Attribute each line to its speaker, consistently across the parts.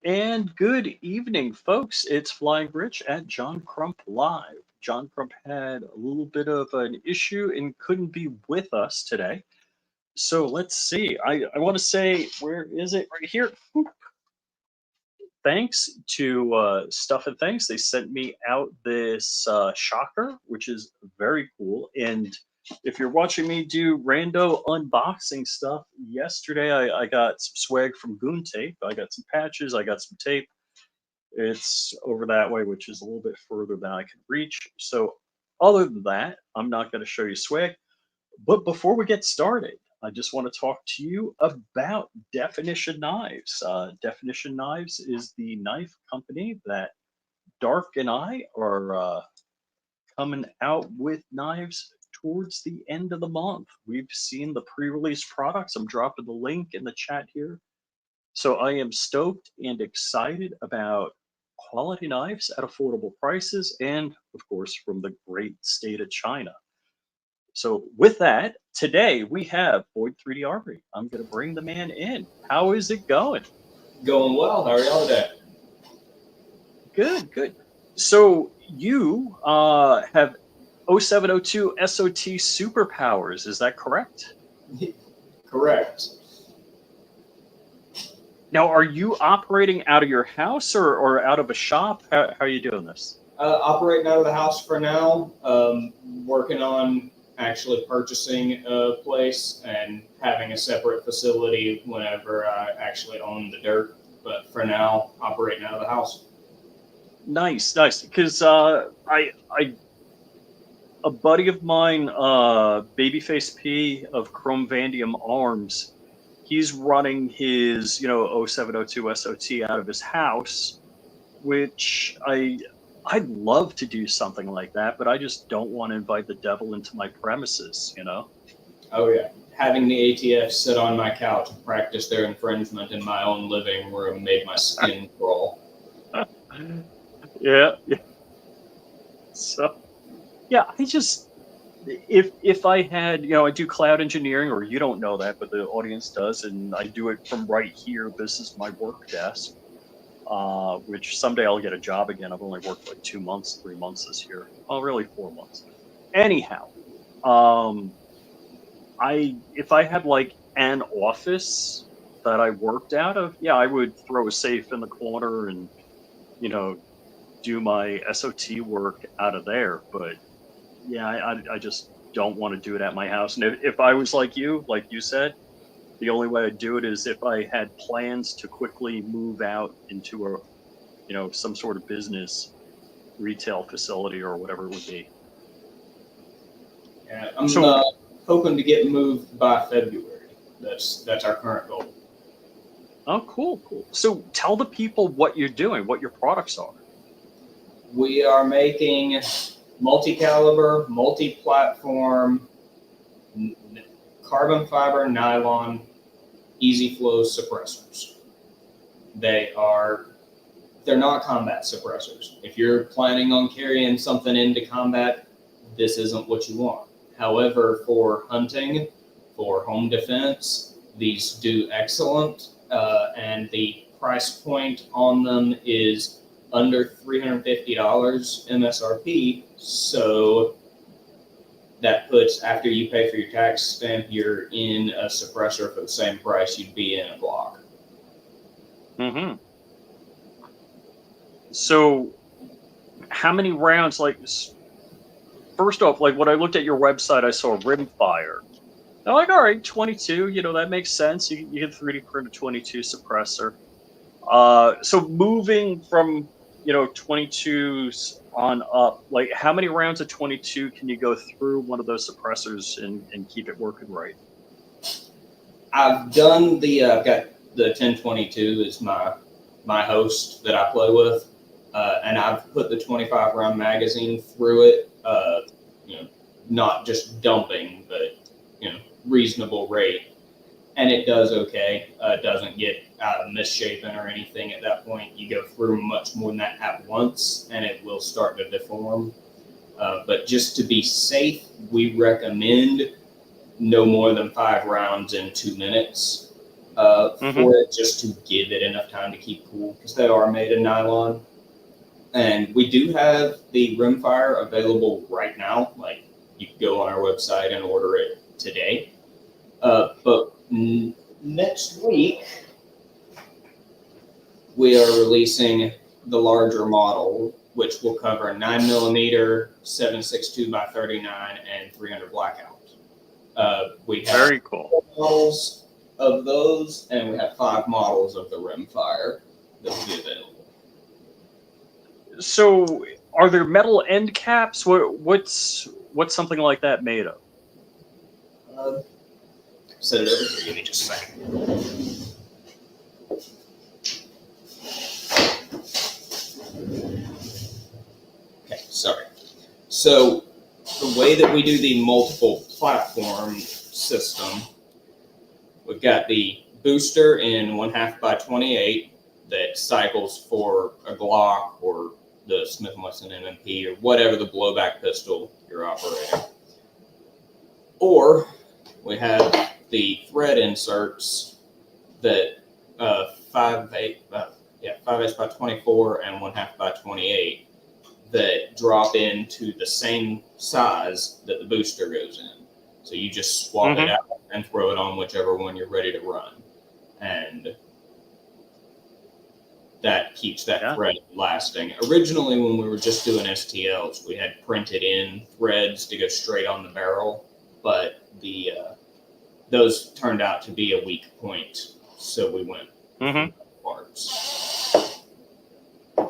Speaker 1: And good evening, folks. It's Flying Rich at John Crump Live. John Crump had a little bit of an issue and couldn't be with us today. So let's see. I want to say, where is it? Right here. Whoop. Thanks to Stuff and Thanks. They sent me out this shocker, which is very cool. And if you're watching me do rando unboxing stuff, yesterday I got some swag from Goon Tape. I got some patches, I got some tape. It's over that way, which is a little bit further than I can reach. So other than that, I'm not going to show you swag. But before we get started, I just want to talk to you about Definition Knives. Definition Knives is the knife company that Dark and I are coming out with knives towards the end of the month. We've seen the pre-release products. I'm dropping the link in the chat here. So I am stoked and excited about quality knives at affordable prices and, of course, from the great state of China. So with that, today we have Boyd 3D Armory. I'm going to bring the man in. How is it going?
Speaker 2: Going well. How are y'all today?
Speaker 1: Good, good. So you have 0702 SOT superpowers. Is that correct?
Speaker 2: Correct.
Speaker 1: Now, are you operating out of your house or out of a shop? How are you doing this?
Speaker 2: Operating out of the house for now. Working on actually purchasing a place and having a separate facility whenever I actually own the dirt. But for now, operating out of the house.
Speaker 1: Nice, nice. Because a buddy of mine, Babyface P of Chrome Vandium Arms, he's running his 0702 SOT out of his house, which I'd love to do something like that, but I just don't want to invite the devil into my premises,
Speaker 2: Oh yeah, having the ATF sit on my couch and practice their infringement in my own living room made my skin crawl.
Speaker 1: Yeah. So, yeah, if I had, I do cloud engineering, or you don't know that, but the audience does, and I do it from right here. This is my work desk, which someday I'll get a job again. I've only worked like 2 months, 3 months this year. Oh, really 4 months. Anyhow, if I had like an office that I worked out of, yeah, I would throw a safe in the corner and, do my SOT work out of there. But yeah, I just don't want to do it at my house. And if I was like you said, the only way I'd do it is if I had plans to quickly move out into some sort of business, retail facility or whatever it would be.
Speaker 2: Yeah, I'm hoping to get moved by February. That's our current goal.
Speaker 1: Oh, cool, cool. So tell the people what you're doing, what your products are.
Speaker 2: We are making multi-caliber, multi-platform, carbon fiber, nylon, easy flow suppressors. They're not combat suppressors. If you're planning on carrying something into combat, this isn't what you want. However, for hunting, for home defense, these do excellent, and the price point on them is under $350 MSRP. So that puts, after you pay for your tax stamp, you're in a suppressor for the same price you'd be in a Glock.
Speaker 1: Mm-hmm. So how many rounds, first off, when I looked at your website, I saw rimfire. I'm like, all right, 22, that makes sense. You can 3D print a 22 suppressor. So moving from, 22s on up, how many rounds of 22 can you go through one of those suppressors and keep it working right?
Speaker 2: I've done I've got the 1022 is my host that I play with, and I've put the 25 round magazine through it, not just dumping, but, reasonable rate. And it does okay. It doesn't get misshapen or anything at that point. You go through much more than that at once, and it will start to deform. But just to be safe, we recommend no more than 5 rounds in 2 minutes. for it, just to give it enough time to keep cool, because they are made in nylon. And we do have the rimfire available right now. Like, you can go on our website and order it today. But next week, we are releasing the larger model, which will cover 9mm, 7.62 by 39, and 300 blackout. We have
Speaker 1: Very cool.
Speaker 2: 4 models of those, and we have 5 models of the rimfire that will be available.
Speaker 1: So, are there metal end caps? What's something like that made of?
Speaker 2: Set it over here. Give me just a second. Okay, sorry. So the way that we do the multiple platform system, we've got the booster in 1/2 by 28 that cycles for a Glock or the Smith & Wesson M&P or whatever the blowback pistol you're operating. Or we have the thread inserts that 5/8 by 24 and 1/2 by 28 that drop into the same size that the booster goes in. So you just swap it out and throw it on whichever one you're ready to run. And that keeps that thread lasting. Originally, when we were just doing STLs, we had printed in threads to go straight on the barrel, but those turned out to be a weak point, so we went parts.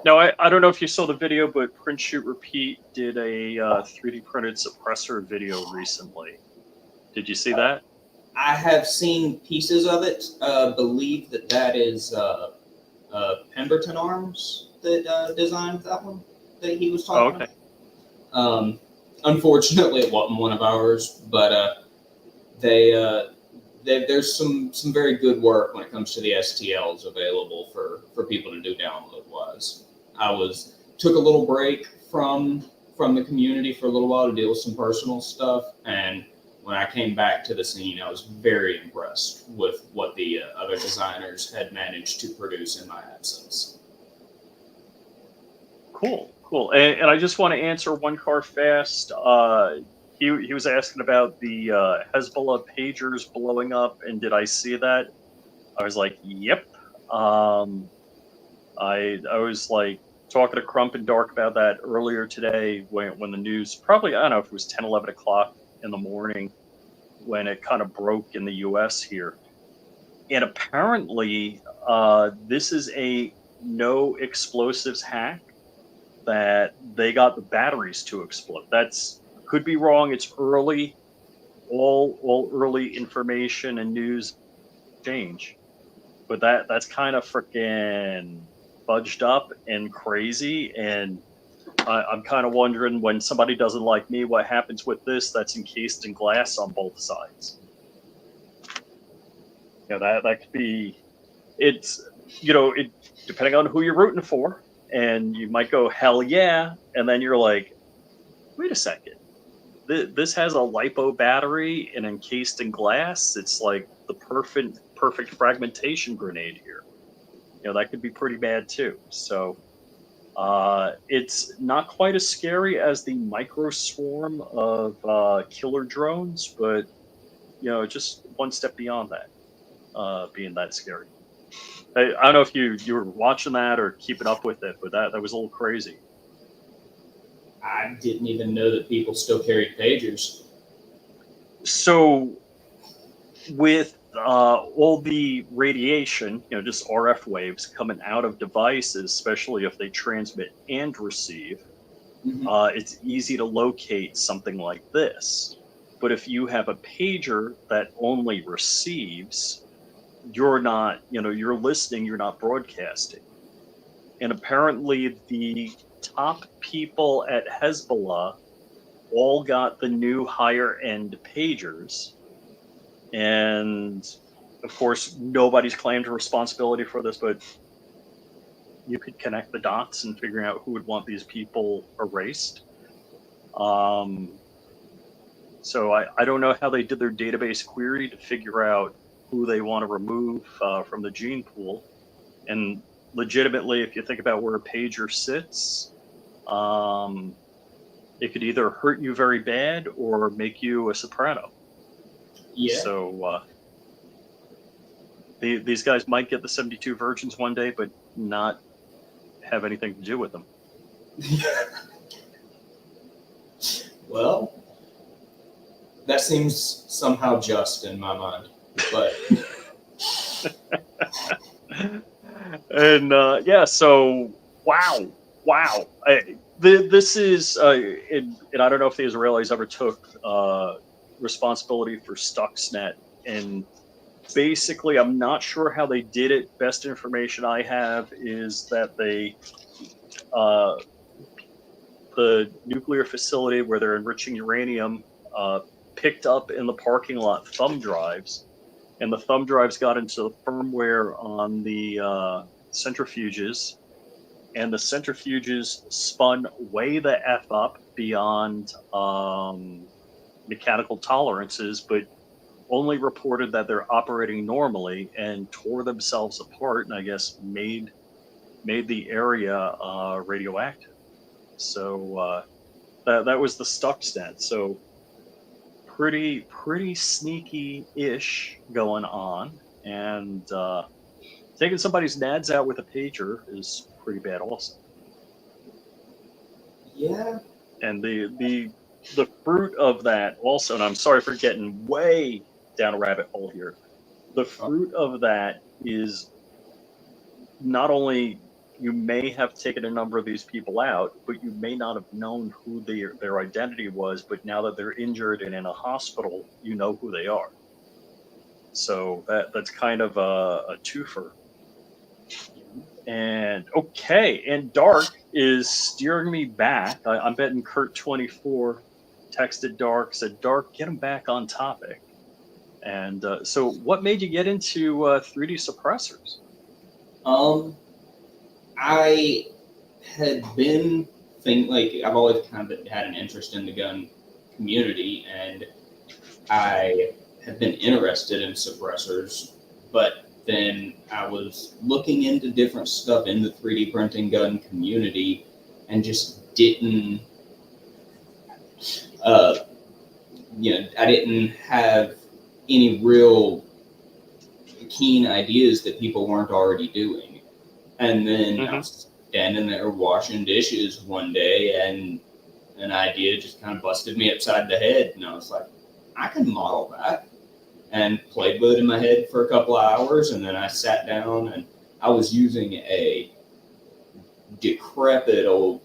Speaker 1: Now, I don't know if you saw the video, but Print Shoot Repeat did a 3D printed suppressor video recently. Did you see that?
Speaker 2: I have seen pieces of it. Believe that is Pemberton Arms that designed that one that he was talking about. Unfortunately, it wasn't one of ours, but there's some very good work when it comes to the STLs available for people to do download wise. Took a little break from the community for a little while to deal with some personal stuff, and when I came back to the scene, I was very impressed with what the other designers had managed to produce in my absence.
Speaker 1: Cool. And I just want to answer one car fast. He was asking about the Hezbollah pagers blowing up, and did I see that? I was like, yep. I was like talking to Crump and Dark about that earlier today when the news, probably, I don't know if it was 10, 11 o'clock in the morning when it kind of broke in the US here. And apparently this is a no explosives hack that they got the batteries to explode. That's could be wrong. It's early. All early information and news change. But that's kind of freaking fudged up and crazy. And I'm kind of wondering, when somebody doesn't like me, what happens with this that's encased in glass on both sides. That could be, it's, it depending on who you're rooting for, and you might go, hell yeah, and then you're like, wait a second, this has a LiPo battery and encased in glass. It's like the perfect fragmentation grenade here. That could be pretty bad too. So it's not quite as scary as the micro swarm of killer drones, but just one step beyond that, being that scary. I don't know if you were watching that or keeping up with it, but that was a little crazy.
Speaker 2: I didn't even know that people still carried pagers.
Speaker 1: So with all the radiation, just RF waves coming out of devices, especially if they transmit and receive, it's easy to locate something like this. But if you have a pager that only receives, you're not, you're listening, you're not broadcasting. And apparently the top people at Hezbollah all got the new higher end pagers. And of course, nobody's claimed responsibility for this, but you could connect the dots and figure out who would want these people erased. So I don't know how they did their database query to figure out who they want to remove from the gene pool. And legitimately, if you think about where a pager sits, it could either hurt you very bad or make you a soprano.
Speaker 2: Yeah.
Speaker 1: So these guys might get the 72 virgins one day, but not have anything to do with them.
Speaker 2: Well, that seems somehow just in my mind, but
Speaker 1: And yeah, so wow. This is, and I don't know if the Israelis ever took responsibility for Stuxnet. And basically, I'm not sure how they did it. Best information I have is that the nuclear facility where they're enriching uranium picked up in the parking lot thumb drives, and the thumb drives got into the firmware on the centrifuges, and the centrifuges spun way the F up beyond mechanical tolerances, but only reported that they're operating normally, and tore themselves apart, and I guess made the area radioactive. So that was the Stuxnet. So pretty sneaky-ish going on, and taking somebody's nads out with a pager is pretty bad also.
Speaker 2: yeah.
Speaker 1: And the fruit of that also, and I'm sorry for getting way down a rabbit hole here, the fruit of that is not only you may have taken a number of these people out, but you may not have known who their identity was, but now that they're injured and in a hospital, you know who they are. So that's kind of a twofer. And okay, and Dark is steering me back. I'm betting Kurt24 texted Dark, said, Dark, get him back on topic. And so what made you get into 3D suppressors?
Speaker 2: I had been I've always kind of had an interest in the gun community, and I had been interested in suppressors, but then I was looking into different stuff in the 3D printing gun community and just didn't, I didn't have any real keen ideas that people weren't already doing. And then I was standing there washing dishes one day, and an idea just kind of busted me upside the head. And I was like, I can model that. And played with it in my head for a couple of hours. And then I sat down, and I was using a decrepit old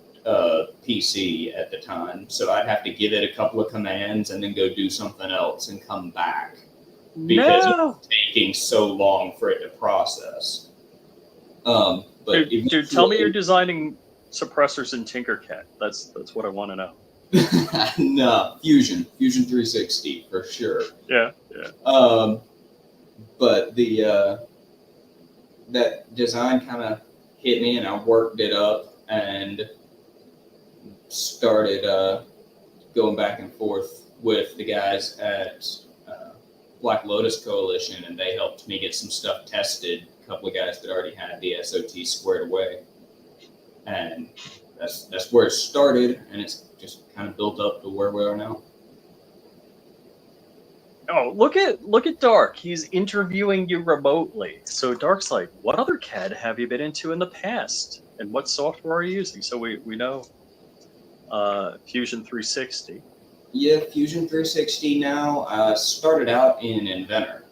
Speaker 2: PC at the time. So I'd have to give it a couple of commands and then go do something else and come back, because it was taking so long for it to process. But
Speaker 1: dude, tell me you're designing suppressors in Tinkercad. That's what I want to know.
Speaker 2: No, Fusion 360 for sure.
Speaker 1: Yeah.
Speaker 2: But that design kind of hit me, and I worked it up and started going back and forth with the guys at Black Lotus Coalition, and they helped me get some stuff tested. A couple of guys that already had the SOT squared away, and that's where it started, and it's just kind of built up to where we are now.
Speaker 1: Oh, look at Dark. He's interviewing you remotely. So Dark's like, what other CAD have you been into in the past? And what software are you using? So we know Fusion 360.
Speaker 2: Yeah, Fusion 360 now. Started out in Inventor.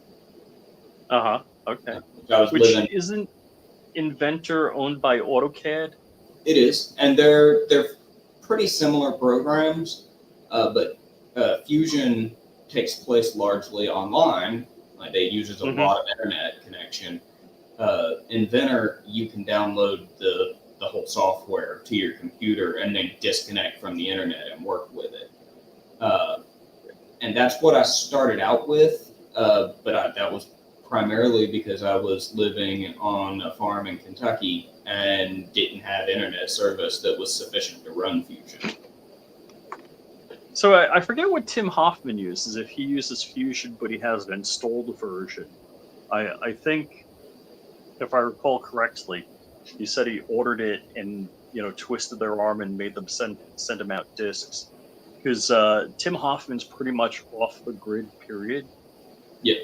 Speaker 1: Okay.
Speaker 2: Which
Speaker 1: isn't Inventor owned by AutoCAD?
Speaker 2: It is, and they're pretty similar programs, but Fusion takes place largely online. Like, it uses a lot of internet connection. Inventor, you can download the whole software to your computer and then disconnect from the internet and work with it. And that's what I started out with, but that was primarily because I was living on a farm in Kentucky and didn't have internet service that was sufficient to run Fusion.
Speaker 1: So I forget what Tim Hoffman uses, if he uses Fusion but he has an installed version. I think, if I recall correctly, he said he ordered it and twisted their arm and made them send him out discs because Tim Hoffman's pretty much off the grid. Period.
Speaker 2: Yeah.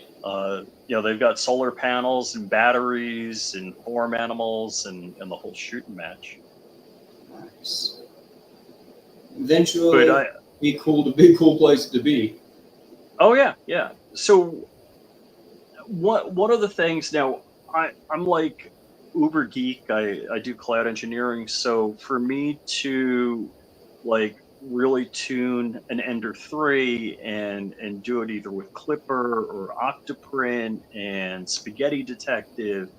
Speaker 1: They've got solar panels and batteries and farm animals and the whole shooting match.
Speaker 2: Nice. Eventually,
Speaker 1: But
Speaker 2: be a cool place to be.
Speaker 1: oh yeah. So one of the things now, I'm like uber geek. I do cloud engineering, so for me to like really tune an Ender 3 and do it either with Clipper or Octoprint and Spaghetti Detective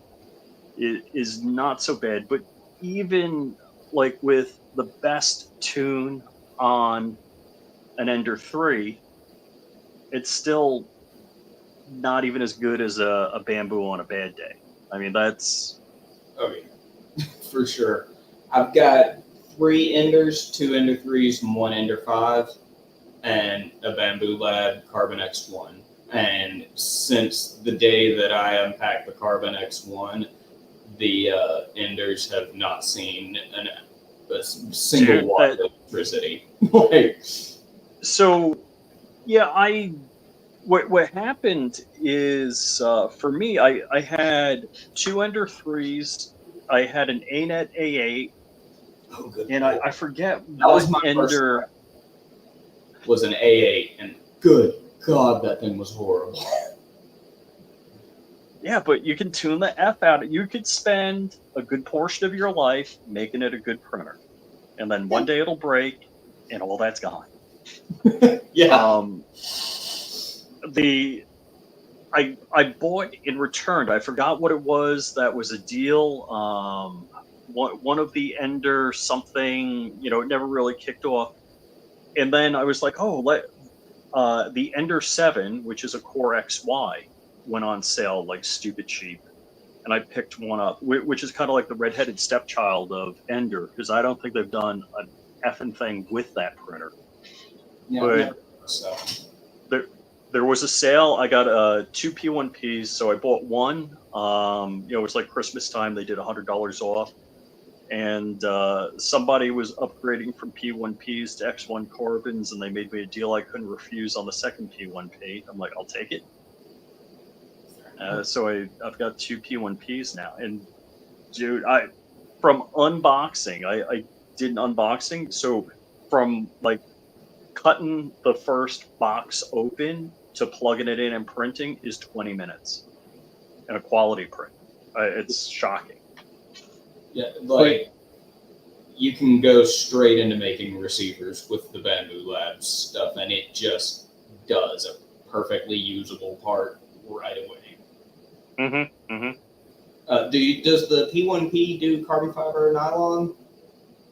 Speaker 1: is not so bad. But even like with the best tune on an Ender 3, it's still not even as good as a Bamboo on a bad day. I mean, that's...
Speaker 2: Oh yeah, for sure. I've got 3 Enders, 2 Ender 3s, and 1 Ender 5, and a Bamboo Lab Carbon X1. And since the day that I unpacked the Carbon X1, the Enders have not seen a single watt of electricity. Like,
Speaker 1: so, yeah, what happened is for me, I had 2 Ender 3s, I had an ANET A8,
Speaker 2: oh good.
Speaker 1: and I forget
Speaker 2: that was my
Speaker 1: Ender
Speaker 2: first was an A8, and good God, that thing was horrible.
Speaker 1: Yeah, but you can tune the F out. You could spend a good portion of your life making it a good printer, and then one day it'll break, and all that's gone.
Speaker 2: Yeah.
Speaker 1: I bought and returned. I forgot what it was. That was a deal. One of the Ender something. It never really kicked off. And then I was like, oh, the Ender 7, which is a Core XY, went on sale like stupid cheap, and I picked one up, which is kind of like the redheaded stepchild of Ender, because I don't think they've done an effing thing with that printer.
Speaker 2: Yeah,
Speaker 1: but there was a sale. I got 2 P1Ps, so I bought one. It was like Christmas time. They did $100 off, and somebody was upgrading from P1Ps to X1 Carbons, and they made me a deal I couldn't refuse on the second P1P. I'm like, I'll take it. So I've got 2 P1Ps now, and dude, from unboxing, I did an unboxing. So from like cutting the first box open to plugging it in and printing is 20 minutes, in a quality print. It's shocking.
Speaker 2: Yeah, like you can go straight into making receivers with the Bamboo Labs stuff, and it just does a perfectly usable part right away. Does the P1P do carbon fiber or nylon?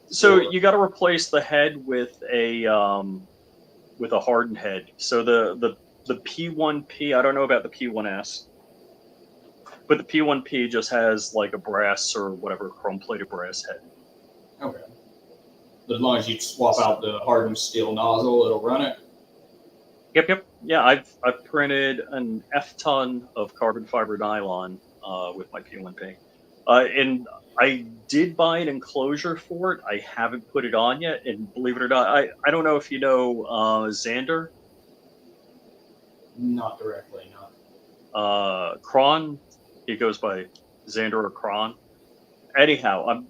Speaker 1: So you got to replace the head with a hardened head. So the P1P, I don't know about the P1S, but the P1P just has like a brass or whatever chrome plated brass head.
Speaker 2: Okay. But as long as you swap out the hardened steel nozzle, it'll run it.
Speaker 1: Yep. Yeah, I've printed an F-ton of carbon fiber nylon with my P1P, and I did buy an enclosure for it. I haven't put it on yet, and believe it or not, I don't know if you know Xander.
Speaker 2: Not directly, no.
Speaker 1: Kron, he goes by Xander or Kron. Anyhow,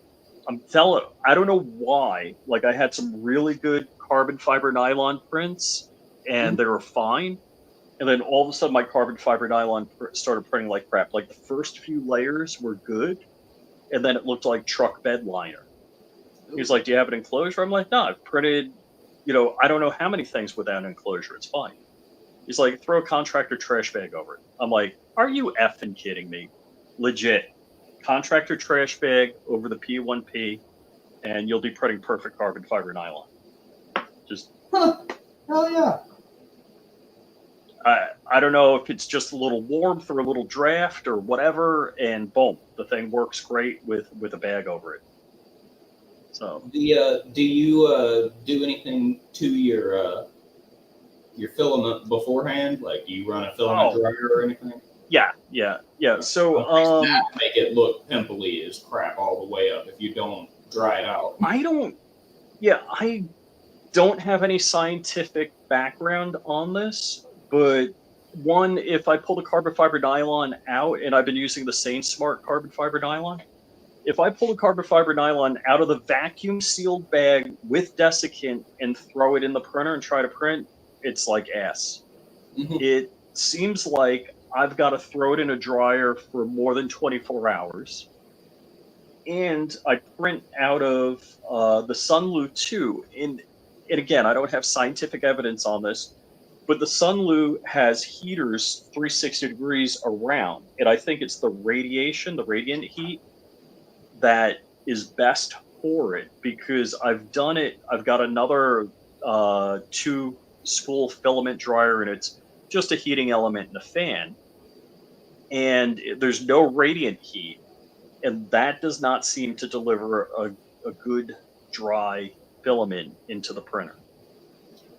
Speaker 1: I'm telling. I don't know why. Like I had some really good carbon fiber nylon prints, and they were fine. And then all of a sudden, my carbon fiber nylon started printing like crap. Like the first few layers were good, and then it looked like truck bed liner. He's like, "Do you have an enclosure?" I'm like, "No, I've printed, I don't know how many things without an enclosure. It's fine." He's like, "Throw a contractor trash bag over it." I'm like, "Are you effing kidding me? Legit. Contractor trash bag over the P1P, and you'll be printing perfect carbon fiber nylon." Just
Speaker 2: hell yeah.
Speaker 1: I don't know if it's just a little warmth or a little draft or whatever, and boom, the thing works great with a bag over it. So
Speaker 2: do you do anything to your filament beforehand? Like, do you run a filament dryer or anything?
Speaker 1: Yeah. So
Speaker 2: Don't fix that, make it look pimply as crap all the way up if you don't dry it out.
Speaker 1: I don't have any scientific background on this, but one, if I pull the carbon fiber nylon out, and I've been using the Sane Smart carbon fiber nylon, if I pull the carbon fiber nylon out of the vacuum sealed bag with desiccant and throw it in the printer and try to print, it's like ass.
Speaker 2: Mhm.
Speaker 1: It seems like I've got to throw it in a dryer for more than 24 hours. And I print out of the Sunlu 2. And again, I don't have scientific evidence on this, but the Sunlu has heaters 360 degrees around. And I think it's the radiation, the radiant heat, that is best for it, because I've done it. I've got another 2 spool filament dryer, and it's just a heating element and a fan. And there's no radiant heat. And that does not seem to deliver a good dry filament into the printer.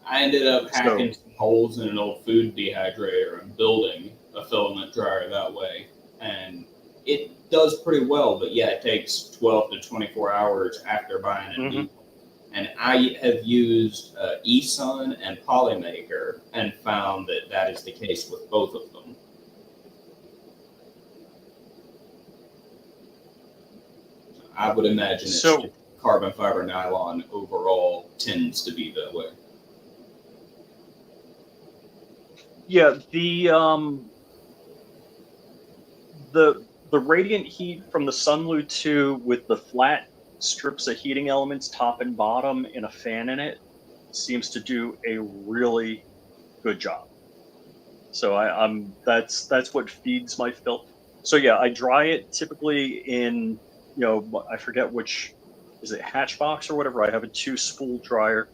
Speaker 2: I ended up
Speaker 1: So,
Speaker 2: hacking some holes in an old food dehydrator and building a filament dryer that way. And it does pretty well, but yeah, it takes 12 to 24 hours after buying a new one. And I have used eSun and Polymaker and found that that is the case with both of them. I would imagine it's
Speaker 1: so
Speaker 2: carbon fiber nylon overall tends to be that way.
Speaker 1: yeah, the radiant heat from the Sunlu 2 with the flat strips of heating elements top and bottom and a fan in it seems to do a really good job. So I'm that's what feeds my film. So yeah, I dry it typically in, I forget which, is it Hatchbox or whatever. I have a 2-spool dryer,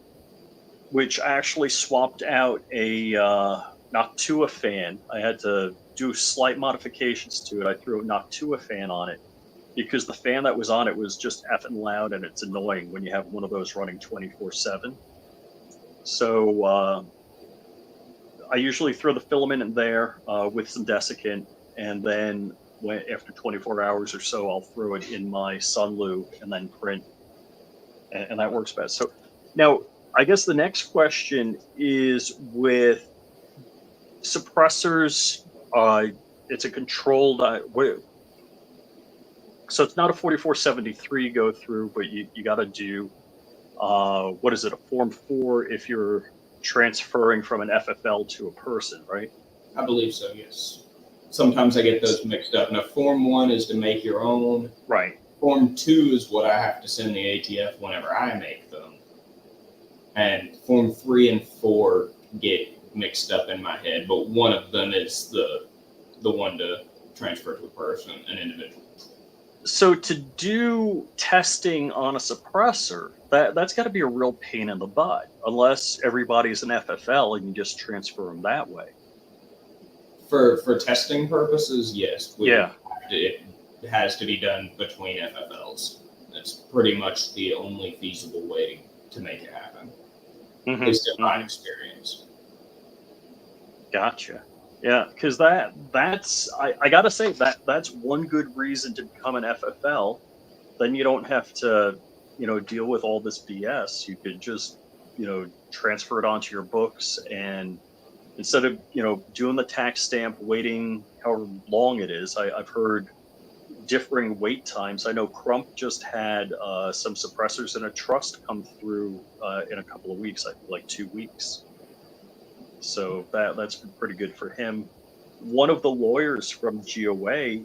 Speaker 1: which I actually swapped out a Noctua fan. I had to do slight modifications to it. I threw a Noctua fan on it because the fan that was on it was just effing loud, and it's annoying when you have one of those running 24/7. So I usually throw the filament in there with some desiccant, and then after 24 hours or so, I'll throw it in my Sunlu and then print, and that works best. So now, I guess the next question is with suppressors. It's a controlled, so it's not a 4473 go through, but you got to do, what is it, a Form 4 if you're transferring from an FFL to a person, right?
Speaker 2: I believe so, yes. Sometimes I get those mixed up. Now, Form 1 is to make your own.
Speaker 1: Right.
Speaker 2: Form 2 is what I have to send the ATF whenever I make them. And Form 3 and 4 get mixed up in my head, but one of them is the one to transfer to a person, an individual.
Speaker 1: So to do testing on a suppressor, that's got to be a real pain in the butt, unless everybody's an FFL and you just transfer them that way.
Speaker 2: For testing purposes, yes.
Speaker 1: Yeah.
Speaker 2: It has to be done between FFLs. That's pretty much the only feasible way to make it happen, at least in my experience.
Speaker 1: Gotcha. Yeah, because that's I gotta say that's one good reason to become an FFL. Then you don't have to, deal with all this BS. You could just, transfer it onto your books, and instead of, doing the tax stamp, waiting however long it is. I've heard differing wait times. I know Crump just had some suppressors in a trust come through in a couple of weeks, I think like 2 weeks. So that's been pretty good for him. One of the lawyers from GOA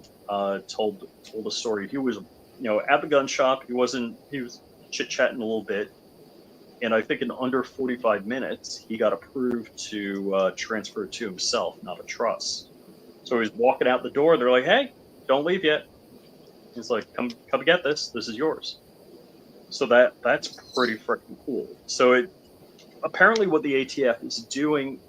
Speaker 1: told a story. He was, at the gun shop. He was chit-chatting a little bit, and I think in under 45 minutes, he got approved to transfer it to himself, not a trust. So he's walking out the door. They're like, "Hey, don't leave yet." He's like, "Come get this. This is yours." So that's pretty freaking cool. So apparently what the ATF is doing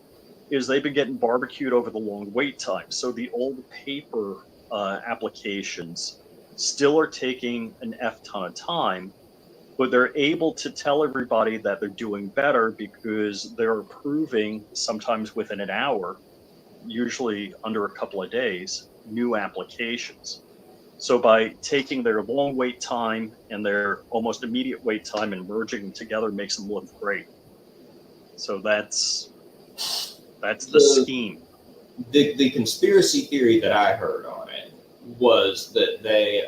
Speaker 1: is they've been getting barbecued over the long wait time. So the old paper applications still are taking an F ton of time, but they're able to tell everybody that they're doing better because they're approving sometimes within an hour usually under a couple of days, new applications. So by taking their long wait time and their almost immediate wait time and merging them together makes them look great. So that's the
Speaker 2: The
Speaker 1: scheme.
Speaker 2: the conspiracy theory that I heard on it was that they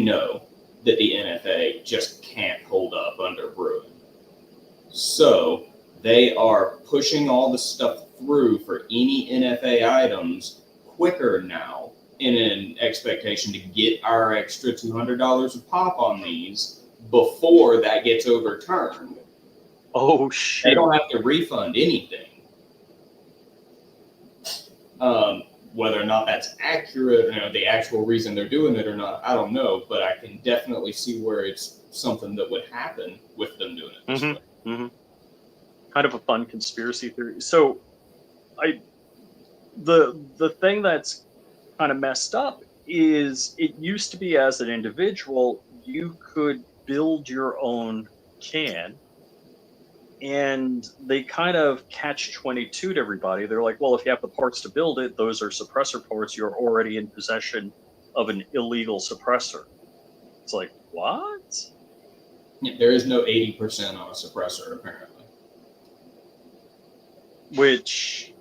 Speaker 2: know that the NFA just can't hold up under Bruin. So they are pushing all the stuff through for any NFA items quicker now in an expectation to get our extra $200 a pop on these before that gets overturned.
Speaker 1: Oh
Speaker 2: They
Speaker 1: shoot!
Speaker 2: don't have to refund anything. Whether or not that's accurate, the actual reason they're doing it or not, I don't know. But I can definitely see where it's something that would happen with them doing it this way.
Speaker 1: Mm-hmm. Kind of a fun conspiracy theory. So the thing that's kind of messed up is it used to be as an individual you could build your own can, and they kind of catch 22 to everybody. They're like, well, if you have the parts to build it, those are suppressor parts. You're already in possession of an illegal suppressor. It's like, what?
Speaker 2: Yeah, there is no 80% on a suppressor apparently.
Speaker 1: Which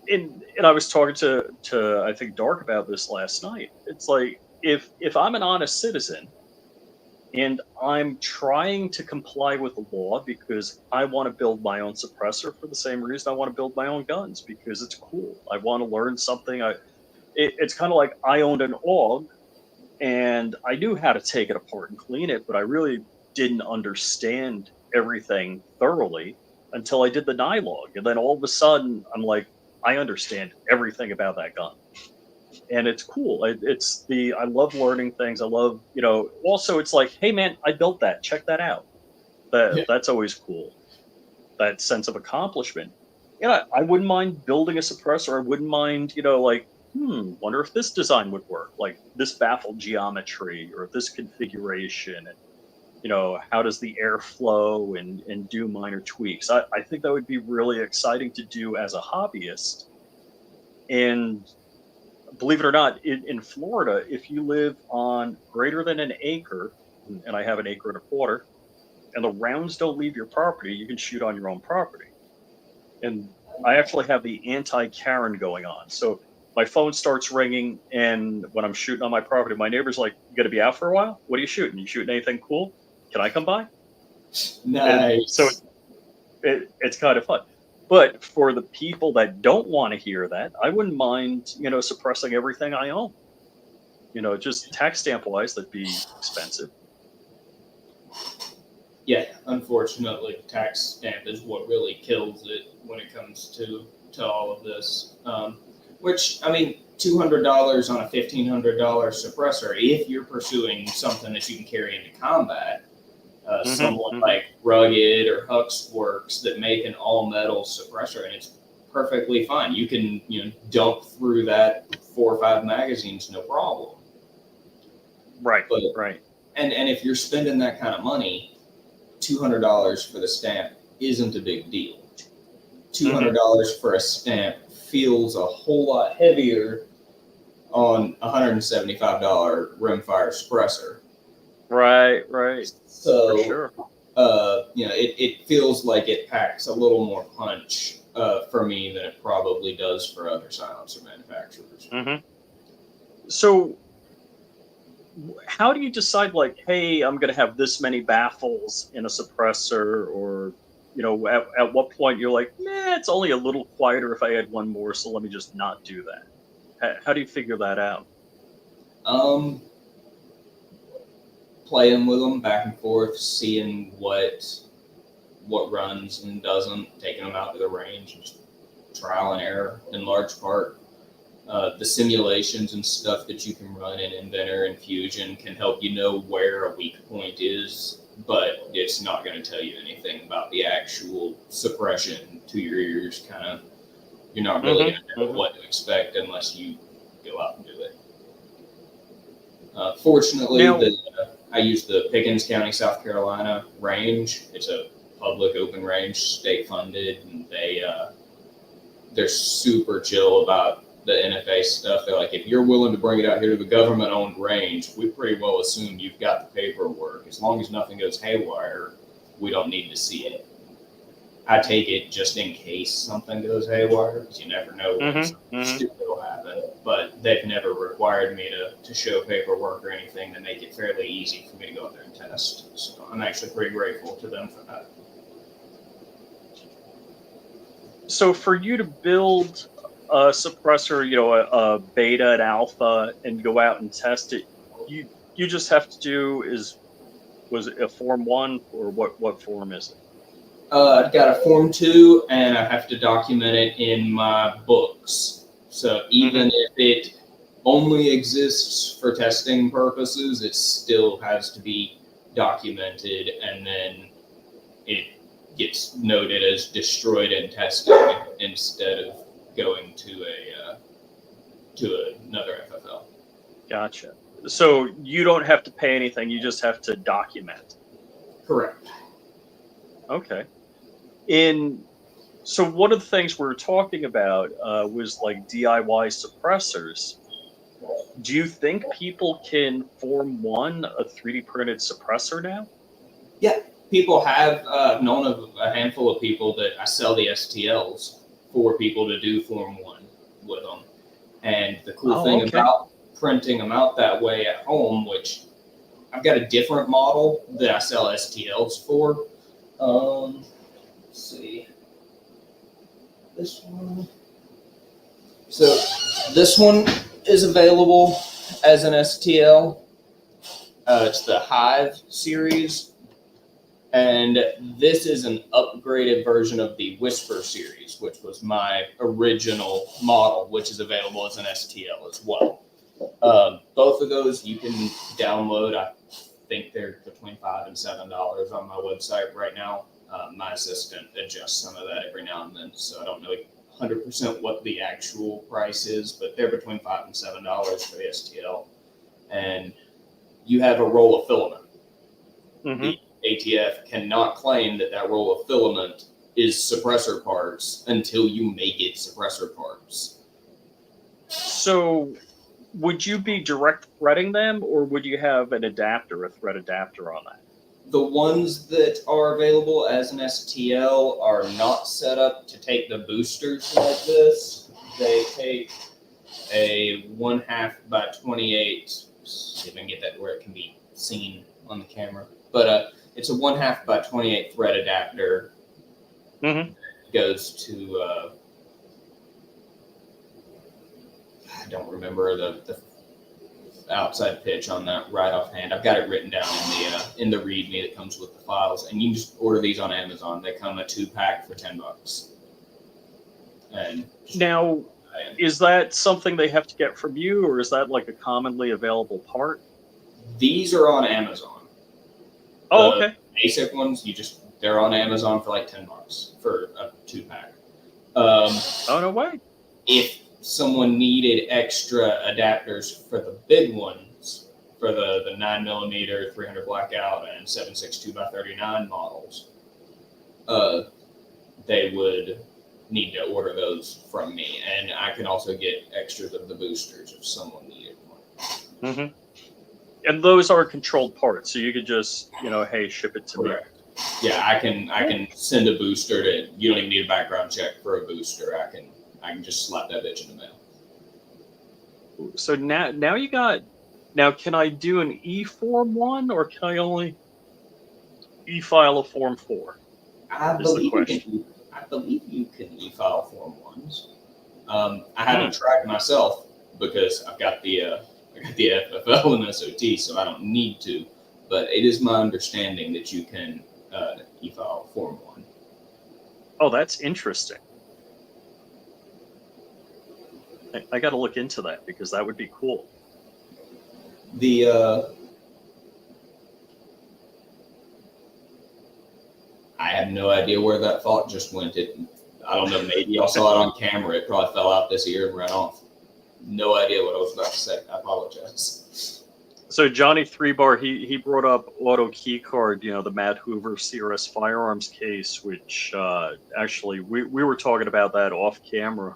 Speaker 1: and I was talking to I think Dark about this last night. It's like if I'm an honest citizen and I'm trying to comply with the law because I want to build my own suppressor for the same reason I want to build my own guns because it's cool. I want to learn something. It's kind of like I owned an AUG and I knew how to take it apart and clean it, but I really didn't understand everything thoroughly until I did the NILOG. And then all of a sudden, I'm like, I understand everything about that gun. And it's cool. I love learning things. I love, also it's like, hey man, I built that. Check that out.
Speaker 2: Yeah.
Speaker 1: That's always cool. That sense of accomplishment. Yeah, I wouldn't mind building a suppressor. I wouldn't mind, wonder if this design would work, like this baffle geometry or this configuration, and how does the air flow and do minor tweaks. I think that would be really exciting to do as a hobbyist. And believe it or not, in Florida, if you live on greater than an acre, and I have an acre and a quarter, and the rounds don't leave your property, you can shoot on your own property. And I actually have the anti-Karen going on. So my phone starts ringing, and when I'm shooting on my property, my neighbor's like, "You got to be out for a while? What are you shooting? You shooting anything cool? Can I come by?" And so
Speaker 2: Nice.
Speaker 1: it's kind of fun. But for the people that don't want to hear that, I wouldn't mind, suppressing everything I own. Just tax stamp wise, that'd be expensive.
Speaker 2: Yeah, unfortunately, tax stamp is what really kills it when it comes to all of this. Which, I mean, $200 on a $1,500 suppressor, if you're pursuing something that you can carry into combat, someone like Rugged or Hux Works that make an all metal suppressor, and it's perfectly fine. You can dump through that 4 or 5 magazines, no problem.
Speaker 1: Right.
Speaker 2: But,
Speaker 1: right.
Speaker 2: And if you're spending that kind of money, $200 for the stamp isn't a big deal. $200 for a stamp feels a whole lot heavier on a $175 rimfire suppressor.
Speaker 1: Right.
Speaker 2: So,
Speaker 1: for sure.
Speaker 2: It feels like it packs a little more punch for me than it probably does for other silencer manufacturers.
Speaker 1: So how do you decide, like, hey, I'm going to have this many baffles in a suppressor, or at what point you're like, nah, it's only a little quieter if I add one more, so let me just not do that? How do you figure that out?
Speaker 2: Playing with them back and forth, seeing what runs and doesn't, taking them out to the range, and just trial and error in large part. The simulations and stuff that you can run in Inventor and Fusion can help you know where a weak point is, but it's not going to tell you anything about the actual suppression to your ears. You're not really going to know what to expect unless you go out and do it. Fortunately, I use the Pickens County, South Carolina range. It's a public open range, state funded, and they're super chill about the NFA stuff. They're like, if you're willing to bring it out here to the government-owned range, we pretty well assume you've got the paperwork. As long as nothing goes haywire, we don't need to see it. I take it just in case something goes haywire, because you never know when something stupid will happen. But they've never required me to show paperwork or anything to make it fairly easy for me to go out there and test. So I'm actually pretty grateful to them for that.
Speaker 1: So for you to build a suppressor, a beta and alpha, and go out and test it, you just have to do was it a Form 1 or what form is it?
Speaker 2: I've got a Form 2, and I have to document it in my books. So even if it only exists for testing purposes, it still has to be documented, and then it gets noted as destroyed in testing instead of going to another FFL. Gotcha.
Speaker 1: So you don't have to pay anything; you just have to document.
Speaker 2: Correct.
Speaker 1: Okay. So one of the things we were talking about was like DIY suppressors. Do you think people can Form 1 a 3D printed suppressor now?
Speaker 2: Yeah, people have known of a handful of people that I sell the STLs for people to do Form 1 with them. And the cool thing about printing them out that way at home, which I've got a different model that I sell STLs for. Let's see. This one. So this one is available as an STL. It's the Hive series. And this is an upgraded version of the Whisper series, which was my original model, which is available as an STL as well. Both of those you can download. I think they're between $5 and $7 on my website right now. My assistant adjusts some of that every now and then, so I don't know 100% what the actual price is, but they're between $5 and $7 for the STL. And you have a roll of filament. The ATF cannot claim that roll of filament is suppressor parts until you make it suppressor parts.
Speaker 1: So would you be direct threading them, or would you have a thread adapter on that?
Speaker 2: The ones that are available as an STL are not set up to take the boosters like this. They take a 1/2 by 28. See if I can get that to where it can be seen on the camera. But it's a 1/2 by 28 thread adapter. Goes to I don't remember the outside pitch on that right offhand. I've got it written down in the README that comes with the files, and you can just order these on Amazon. They come a 2-pack for $10. And
Speaker 1: now, is that something they have to get from you, or is that like a commonly available part?
Speaker 2: These are on Amazon.
Speaker 1: Oh, okay.
Speaker 2: Basic ones, they're on Amazon for like $10 for a 2-pack.
Speaker 1: Oh, no way.
Speaker 2: If someone needed extra adapters for the big ones, for the 9mm 300 blackout and 7.62 by 39 models, they would need to order those from me, and I can also get extras of the boosters if someone needed one.
Speaker 1: And those are controlled parts, so you could just, hey, ship it to me.
Speaker 2: Yeah, I can send a booster to. You don't even need a background check for a booster. I can just slap that bitch in the mail.
Speaker 1: So now you got. Now, can I do an E-Form 1, or can I only e-file a Form 4?
Speaker 2: I believe you can e-file Form 1s. I haven't tried myself because I've got the FFL and SOT, so I don't need to. But it is my understanding that you can e-file Form 1.
Speaker 1: Oh, that's interesting. I got to look into that because that would be cool.
Speaker 2: I have no idea where that thought just went. I don't know. Maybe y'all saw it on camera. It probably fell out this ear and ran off. No idea what I was about to say. I apologize.
Speaker 1: So Johnny Three Bar, he brought up auto key card, the Matt Hoover CRS firearms case, which actually we were talking about that off camera.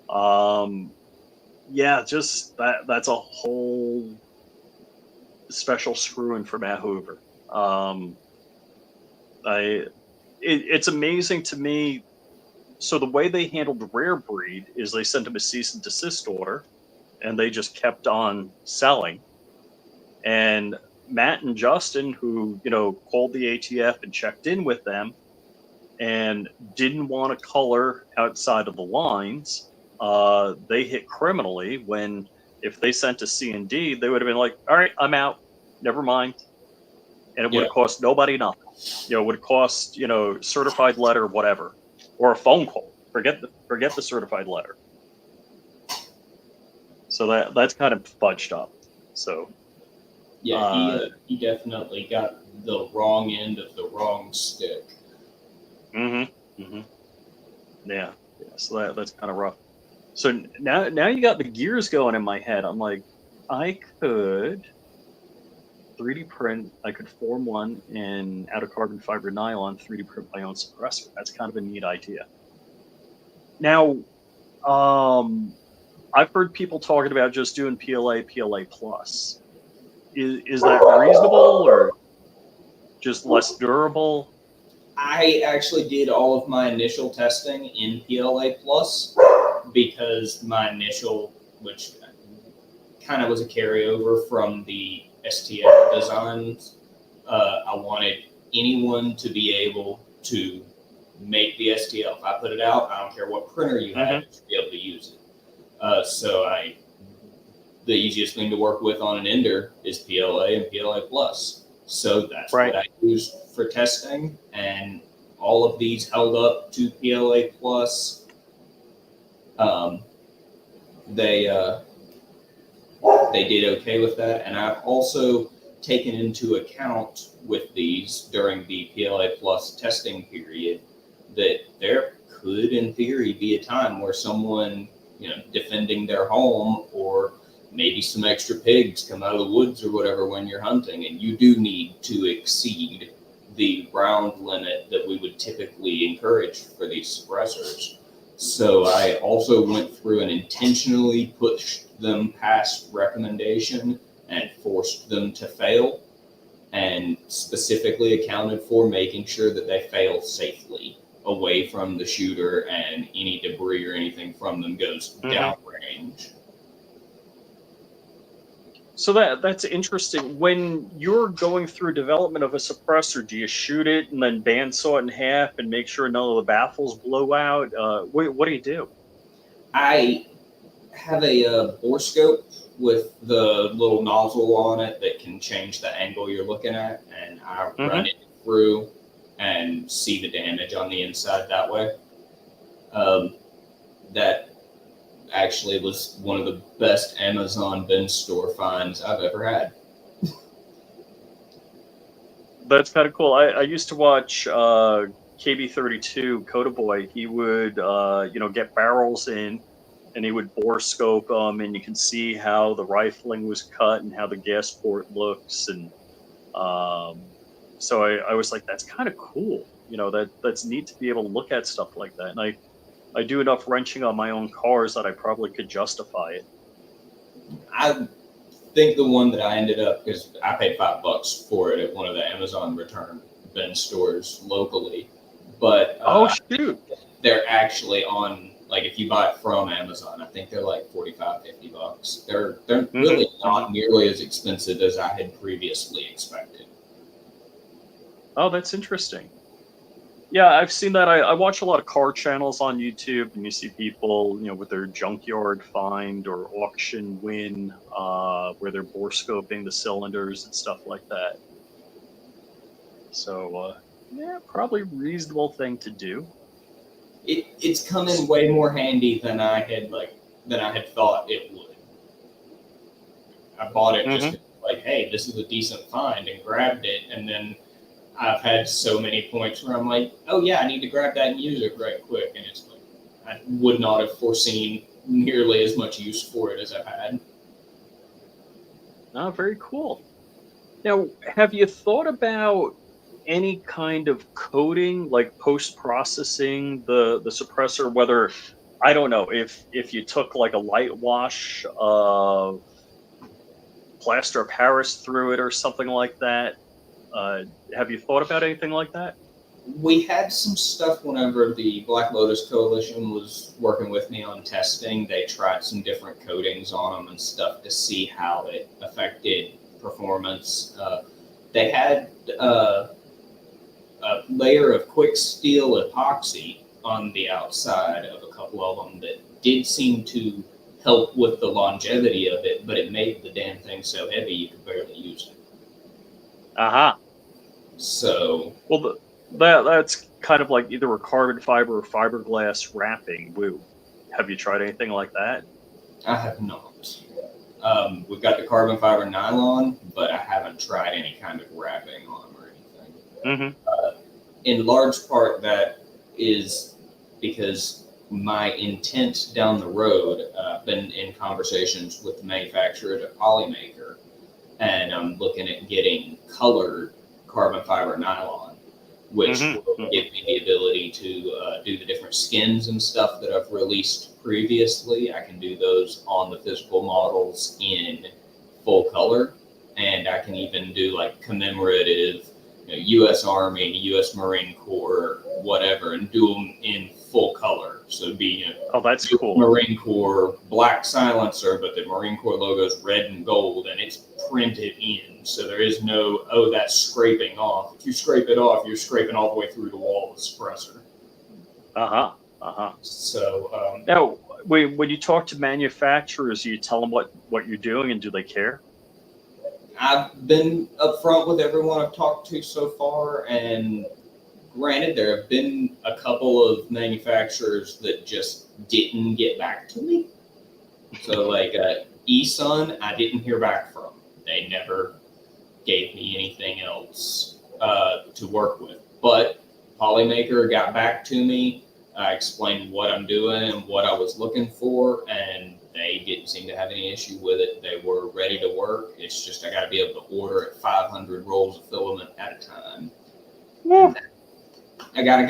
Speaker 1: Um, yeah, just that's a whole special screw in for Matt Hoover. Um, it's amazing to me. So the way they handled Rare Breed is they sent him a cease and desist order, and they just kept on selling. And Matt and Justin, who called the ATF and checked in with them, and didn't want to color outside of the lines, they hit criminally. When if they sent a C&D, they would have been like, "All right, I'm out. Never mind," and it would
Speaker 2: Yeah.
Speaker 1: have cost nobody nothing. It would cost certified letter, whatever, or a phone call. Forget the certified letter. So that's kind of fudged up. So
Speaker 2: Yeah, he definitely got the wrong end of the wrong stick.
Speaker 1: Yeah. So that's kind of rough. So now you got the gears going in my head. I'm like, I could 3D print. I could form one in out of carbon fiber nylon, 3D print my own suppressor. That's kind of a neat idea. Now, I've heard people talking about just doing PLA plus. Is that reasonable or just less durable?
Speaker 2: I actually did all of my initial testing in PLA Plus because my initial, which kind of was a carryover from the STL designs, I wanted anyone to be able to make the STL. If I put it out, I don't care what printer you had, to be able to use it. So the easiest thing to work with on an ender is PLA and PLA Plus. So that's what I used for testing, and all of these held up to PLA Plus. They did okay with that, and I've also taken into account with these during the PLA Plus testing period that there could, in theory, be a time where someone, defending their home, or maybe some extra pigs come out of the woods or whatever when you're hunting, and you do need to exceed the round limit that we would typically encourage for these suppressors. So I also went through and intentionally pushed them past recommendation and forced them to fail, and specifically accounted for making sure that they fail safely away from the shooter and any debris or anything from them goes downrange.
Speaker 1: So that's interesting. When you're going through development of a suppressor, do you shoot it and then bandsaw it in half and make sure none of the baffles blow out? What do you do?
Speaker 2: I have a bore scope with the little nozzle on it that can change the angle you're looking at, and I run it through and see the damage on the inside that way. That actually was one of the best Amazon bin store finds I've ever had.
Speaker 1: That's kind of cool. I used to watch KB32 Coda Boy. He would get barrels in, and he would bore scope them, and you can see how the rifling was cut and how the gas port looks, and so I was like, that's kind of cool. That's neat to be able to look at stuff like that. And I do enough wrenching on my own cars that I probably could justify it.
Speaker 2: I think the one that I ended up, because I paid $5 for it at one of the Amazon return bin stores locally, but
Speaker 1: shoot,
Speaker 2: they're actually on, like, if you buy it from Amazon, I think they're like $45-50. They're really not nearly as expensive as I had previously expected.
Speaker 1: Oh, that's interesting. Yeah, I've seen that. I watch a lot of car channels on YouTube, and you see people, with their junkyard find or auction win, where they're bore scoping the cylinders and stuff like that. So, yeah, probably a reasonable thing to do.
Speaker 2: It's come in way more handy than I had thought it would. I bought it just like, hey, this is a decent find, and grabbed it, and then I've had so many points where I'm like, oh yeah, I need to grab that and use it right quick, and it's like I would not have foreseen nearly as much use for it as I've had.
Speaker 1: Oh, very cool. Now, have you thought about any kind of coating, like post-processing the suppressor? Whether I don't know if you took like a light wash of plaster of Paris through it or something like that. Uh, have you thought about anything like that?
Speaker 2: We had some stuff whenever the Black Lotus Coalition was working with me on testing. They tried some different coatings on them and stuff to see how it affected performance. They had a layer of quick steel epoxy on the outside of a couple of them that did seem to help with the longevity of it, but it made the damn thing so heavy you could barely use it.
Speaker 1: Aha.
Speaker 2: So,
Speaker 1: Well, that's kind of like either a carbon fiber or fiberglass wrapping. Have you tried anything like that?
Speaker 2: I have not. We've got the carbon fiber nylon, but I haven't tried any kind of wrapping on them or anything.
Speaker 1: Mm-hmm.
Speaker 2: In large part, that is because my intent down the road, I've been in conversations with the manufacturer, the polymaker, and I'm looking at getting colored carbon fiber nylon, which
Speaker 1: Mm-hmm.
Speaker 2: will give me the ability to do the different skins and stuff that I've released previously. I can do those on the physical models in full color, and I can even do like commemorative, U.S. Army, U.S. Marine Corps, whatever, and do them in full color. So it'd be
Speaker 1: Oh, that's
Speaker 2: US
Speaker 1: cool.
Speaker 2: Marine Corps black silencer, but the Marine Corps logo is red and gold, and it's printed in. So there is no, oh, that's scraping off. If you scrape it off, you're scraping all the way through the wall of the suppressor.
Speaker 1: Uh-huh. Uh-huh.
Speaker 2: So
Speaker 1: Now, when you talk to manufacturers, you tell them what you're doing, and do they care?
Speaker 2: I've been upfront with everyone I've talked to so far, and granted, there have been a couple of manufacturers that just didn't get back to me. So, like eSun, I didn't hear back from. They never gave me anything else to work with. But Polymaker got back to me. I explained what I'm doing and what I was looking for, and they didn't seem to have any issue with it. They were ready to work. It's just I got to be able to order at 500 rolls of filament at a time.
Speaker 1: Yeah.
Speaker 2: I gotta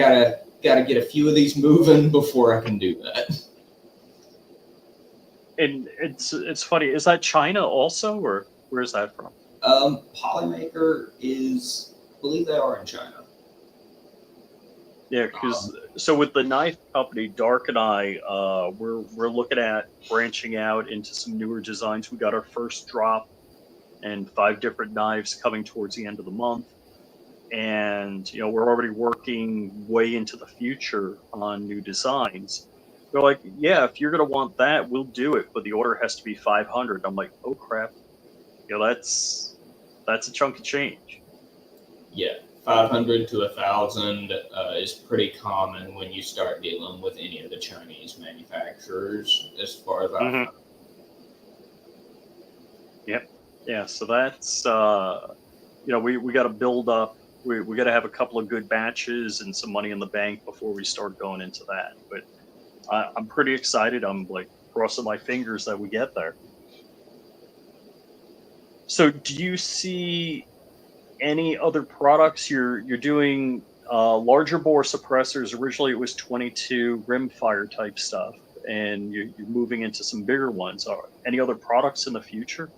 Speaker 2: get a few of these moving before I can do that.
Speaker 1: And it's funny. Is that China also, or where is that from?
Speaker 2: Polymaker is, I believe they are in China.
Speaker 1: Yeah, because so with the knife company, Dark and I, we're looking at branching out into some newer designs. We got our first drop and 5 different knives coming towards the end of the month, and we're already working way into the future on new designs. They're like, yeah, if you're gonna want that, we'll do it, but the order has to be 500. I'm like, oh crap, that's a chunk of change.
Speaker 2: Yeah, 500 to 1,000 is pretty common when you start dealing with any of the Chinese manufacturers, as far as I know.
Speaker 1: Yep. Yeah. So that's we got to build up. We got to have a couple of good batches and some money in the bank before we start going into that. But I'm pretty excited. I'm like crossing my fingers that we get there. So, do you see any other products you're doing? Larger bore suppressors. Originally, it was 22 rimfire type stuff, and you're moving into some bigger ones. Are any other products in the future?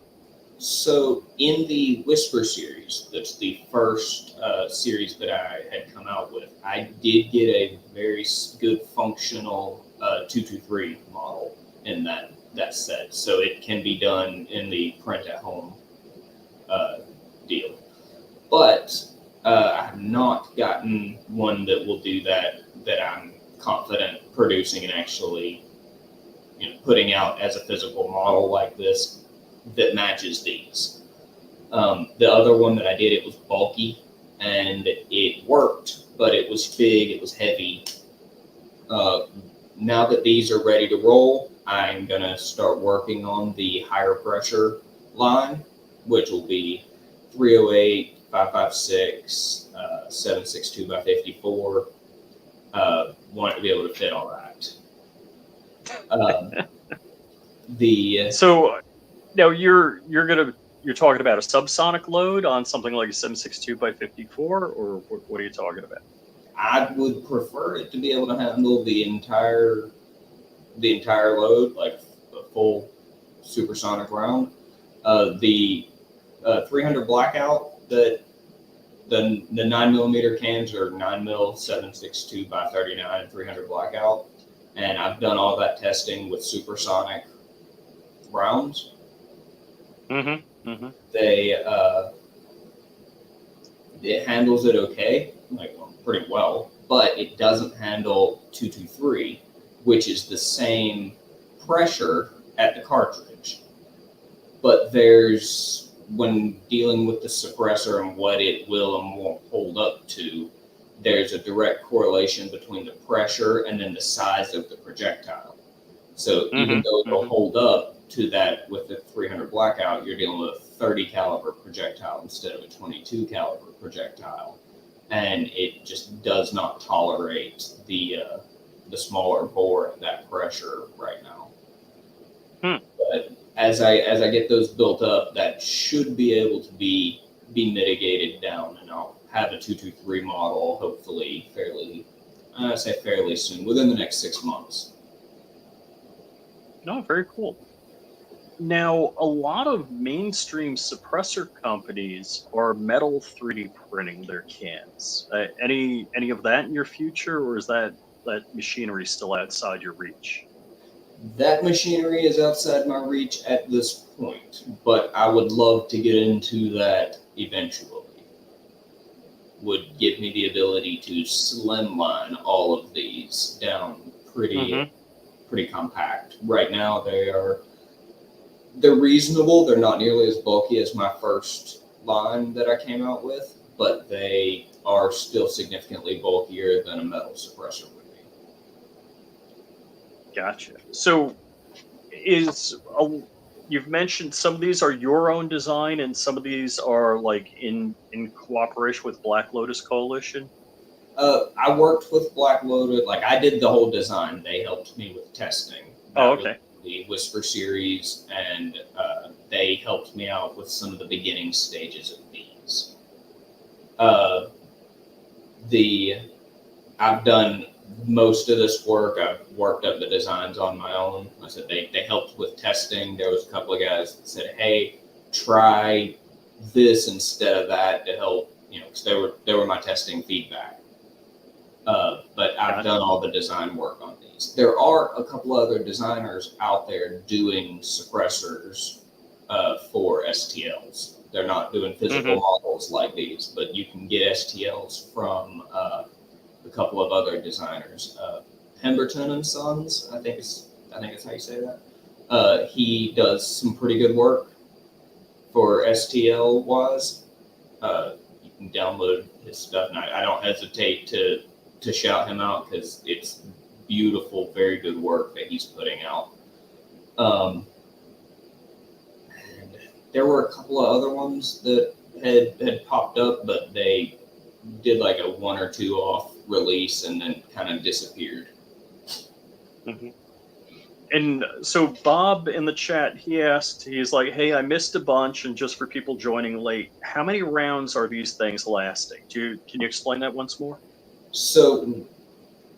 Speaker 2: So in the Whisper series, that's the first series that I had come out with, I did get a very good functional 223 model in that set. So it can be done in the print at home deal. But I have not gotten one that will do that I'm confident producing and actually putting out as a physical model like this that matches these. The other one that I did, it was bulky and it worked, but it was big, it was heavy. Now that these are ready to roll, I'm gonna start working on the higher pressure line, which will be 308, 556, 762 by 54. Want it to be able to fit all right.
Speaker 1: So now you're you're talking about a subsonic load on something like a 762 by 54, or what are you talking about?
Speaker 2: I would prefer it to be able to handle the entire load, like a full supersonic round. The 300 blackout, the 9mm cans are 9mm 762 by 39 and 300 blackout, and I've done all that testing with supersonic rounds.
Speaker 1: Mm-hmm. Mm-hmm.
Speaker 2: It handles it okay, pretty well, but it doesn't handle 223, which is the same pressure at the cartridge. But when dealing with the suppressor and what it will and won't hold up to, there's a direct correlation between the pressure and then the size of the projectile. So even though it'll hold up to that with the 300 blackout, you're dealing with a 30 caliber projectile instead of a 22 caliber projectile, and it just does not tolerate the smaller bore at that pressure right now. But as I get those built up, that should be able to be mitigated down, and I'll have a 223 model hopefully fairly soon, within the next 6 months.
Speaker 1: No, very cool. Now, a lot of mainstream suppressor companies are metal 3D printing their cans. Any of that in your future, or is that machinery still outside your reach?
Speaker 2: That machinery is outside my reach at this point, but I would love to get into that eventually. Would give me the ability to slimline all of these down pretty compact. Right now they're reasonable. They're not nearly as bulky as my first line that I came out with, but they are still significantly bulkier than a metal suppressor would be.
Speaker 1: Gotcha. So, you've mentioned some of these are your own design, and some of these are like in cooperation with Black Lotus Coalition.
Speaker 2: I worked with Black Lotus. Like, I did the whole design. They helped me with testing.
Speaker 1: Oh, okay.
Speaker 2: The Whisper series, and they helped me out with some of the beginning stages of these. I've done most of this work. I've worked up the designs on my own. I said they helped with testing. There was a couple of guys that said, "Hey, try this instead of that," to help, because they were my testing feedback. But I've done all the design work on these. There are a couple other designers out there doing suppressors for STLs. They're not doing physical models like these, but you can get STLs from a couple of other designers. Pemberton and Sons, I think it's how you say that. He does some pretty good work for STL wise. You can download his stuff, and I don't hesitate to shout him out because it's beautiful, very good work that he's putting out. And there were a couple of other ones that had popped up, but they did like a 1 or 2 off release and then kind of disappeared.
Speaker 1: And so Bob in the chat, he's like, "Hey, I missed a bunch, and just for people joining late, how many rounds are these things lasting? Can you explain that once more?"
Speaker 2: So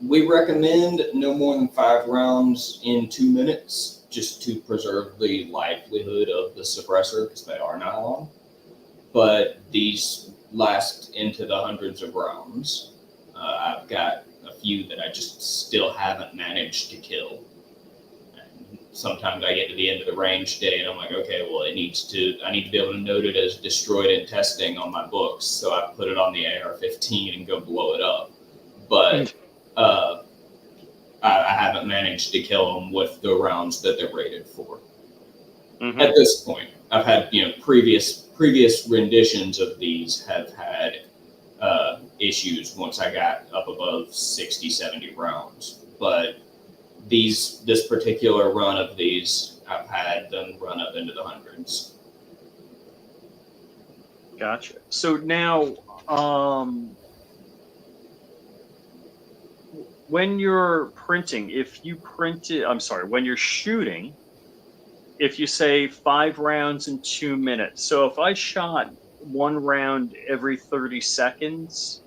Speaker 2: we recommend no more than 5 rounds in 2 minutes, just to preserve the livelihood of the suppressor, because they are nylon. But these last into the hundreds of rounds. I've got a few that I just still haven't managed to kill. And sometimes I get to the end of the range day and I'm like, okay, well, I need to be able to note it as destroyed in testing on my books. So I put it on the AR-15 and go blow it up. But I haven't managed to kill them with the rounds that they're rated for. At this point, I've had, previous renditions of these have had issues once I got up above 60, 70 rounds. But this particular run of these, I've had them run up into the hundreds.
Speaker 1: Gotcha. So now, when you're printing, when you're shooting, if you say 5 rounds in 2 minutes, so if I shot 1 round every 30 seconds,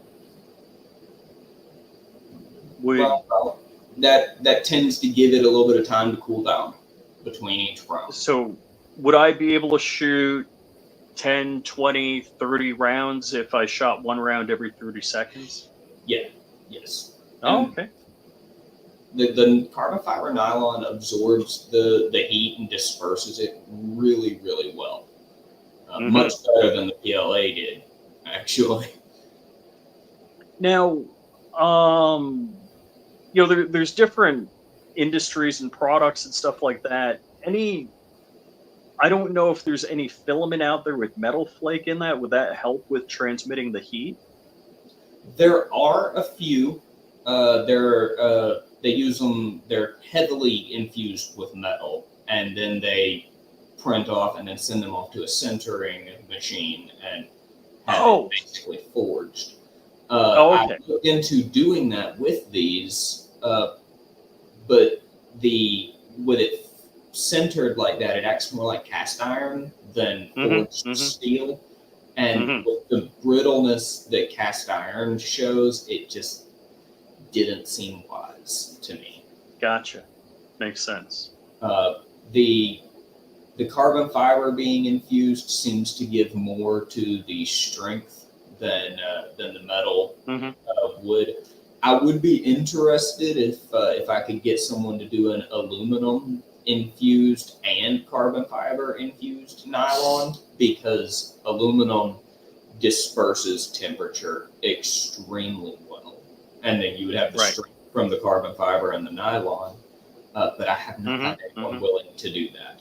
Speaker 1: would
Speaker 2: Well, that tends to give it a little bit of time to cool down between each round.
Speaker 1: so would I be able to shoot 10, 20, 30 rounds if I shot 1 round every 30 seconds?
Speaker 2: Yeah. Yes.
Speaker 1: Oh,
Speaker 2: And
Speaker 1: okay.
Speaker 2: the carbon fiber nylon absorbs the heat and disperses it really, really well. Much better than the PLA did, actually.
Speaker 1: Now, there's different industries and products and stuff like that. I don't know if there's any filament out there with metal flake in that. Would that help with transmitting the heat?
Speaker 2: There are a few. They use them. They're heavily infused with metal, and then they print off and then send them off to a sintering machine and have it basically forged. I
Speaker 1: Okay.
Speaker 2: looked into doing that with these, but with it centered like that, it acts more like cast iron than forged steel. And with the brittleness that cast iron shows, it just didn't seem wise to me.
Speaker 1: Gotcha. Makes sense.
Speaker 2: The carbon fiber being infused seems to give more to the strength than the metal would. I would be interested if I could get someone to do an aluminum infused and carbon fiber infused nylon, because aluminum disperses temperature extremely well, and then you would have the strength from the carbon fiber and the nylon. But I have not had anyone willing to do that.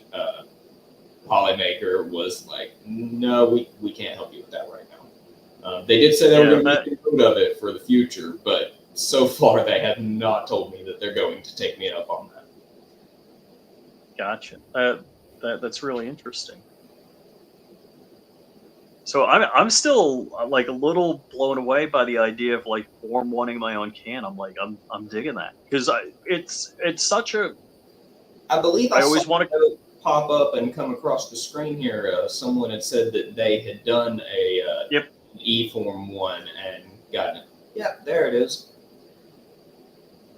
Speaker 2: Polymaker was like, no, we can't help you with that right now. They did say they were going to make note of it for the future, but so far they have not told me that they're going to take me up on that.
Speaker 1: Gotcha. That's really interesting. So I'm still like a little blown away by the idea of like Form wanting my own can. I'm like I'm digging that, because it's such a.
Speaker 2: I believe
Speaker 1: I always want to
Speaker 2: pop up and come across the screen here. Someone had said that they had done a E-Form 1 and gotten it. Yep, there it is.